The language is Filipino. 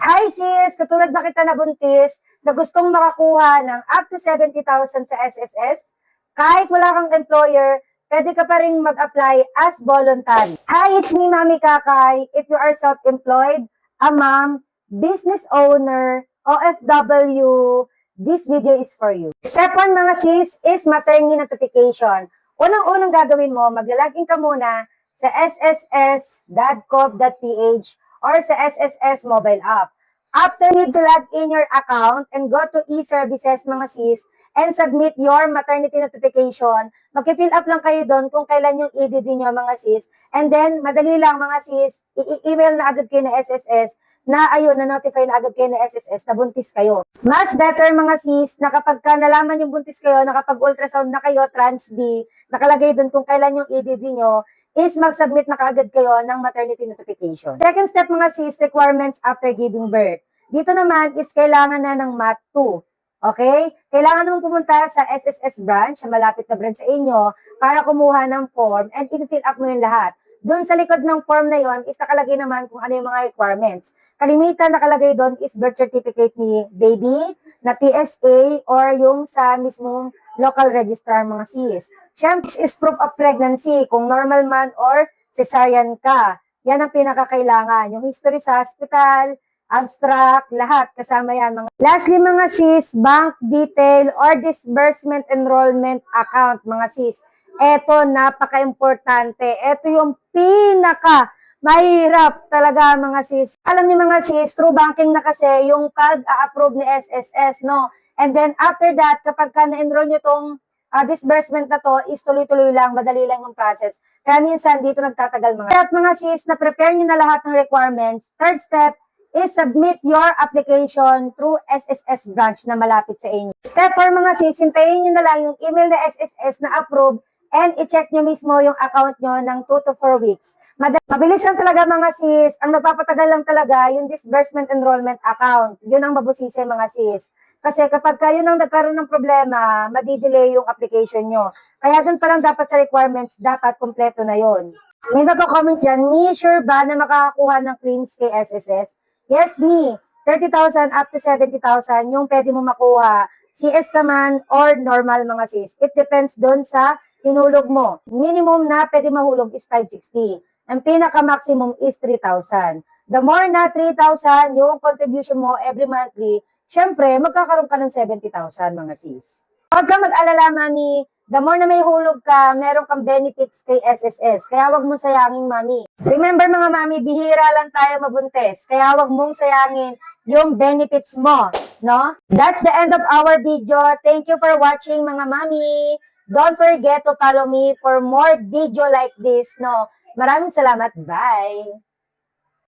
Hi sis, katulad ba kita nabuntis na gustong makakuha ng up to 70,000 sa SSS? Kahit wala kang employer, pwede ka pa rin mag-apply as voluntary. Hi, it's me, Mami Kakay. If you are self-employed, a mom, business owner, OFW, this video is for you. Step 1 mga sis is maternity notification. Unang-unang gagawin mo, maglalagin ka muna sa sss.gov.ph or sa SSS mobile app. After you need to log in your account and go to e-services mga sis and submit your maternity notification, mag-fill up lang kayo doon kung kailan yung EDD nyo mga sis. And then, madali lang mga sis, i-email na agad kayo na SSS na ayun, na-notify na agad kayo na SSS na buntis kayo. Mas better mga sis na kapag ka nalaman yung buntis kayo, nakapag-ultrasound na kayo, trans-B, nakalagay doon kung kailan yung EDD nyo, is mag-submit na kaagad kayo ng maternity notification. Second step mga sis, requirements after giving birth. Dito naman is kailangan na ng MAT2. Okay? Kailangan naman pumunta sa SSS branch, sa malapit na branch sa inyo, para kumuha ng form and i-fill up mo yung lahat. Doon sa likod ng form na yon is nakalagay naman kung ano yung mga requirements. Kalimitan nakalagay doon is birth certificate ni baby, na PSA, or yung sa mismong local registrar mga sis. Siyempre, is proof of pregnancy, kung normal man or cesarean ka. Yan ang pinakakailangan. Yung history sa hospital, abstract, lahat kasama yan. Lastly mga sis, bank detail or disbursement enrollment account mga sis. Ito, napaka-importante. Ito yung mahirap talaga mga sis. Alam niyo mga sis, through banking na kasi yung pag-a-approve ni SSS, no? And then after that, kapag ka na-enroll nyo tong disbursement na to, is tuloy-tuloy lang, madali lang yung process. Kaya minsan dito nagtatagal mga. At mga sis, na-prepare nyo na lahat ng requirements. Third step is submit your application through SSS branch na malapit sa inyo. Step 4 mga sis, hintayin nyo na lang yung email na SSS na approve and i-check nyo mismo yung account nyo ng 2 to 4 weeks. Mabilis lang talaga mga sis. Ang nagpapatagal lang talaga yung disbursement enrollment account. Yun ang mabusisi mga sis. Kasi kapag kayo nang nagkaroon ng problema, madidelay yung application nyo. Kaya dun pa lang dapat sa requirements, dapat kompleto na yon. May magka-comment dyan, me, sure ba na makakakuha ng claims kay SSS? Yes, me. 30,000 up to 70,000 yung pwede mo makuha. CS ka man or normal mga sis. It depends doon sa hinulog mo. Minimum na pwede mahulog is 560. Ang pinaka-maximum is 3,000. The more na 3,000 yung contribution mo every monthly, syempre, magkakaroon ka ng 70,000 mga sis. Huwag ka mag-alala, mami. The more na may hulog ka, meron kang benefits kay SSS. Kaya huwag mo sayangin, mami. Remember mga mami, bihira lang tayo mabuntis. Kaya huwag mong sayangin yung benefits mo. No? That's the end of our video. Thank you for watching mga mami. Don't forget to follow me for more video like this. No? Maraming salamat. Bye!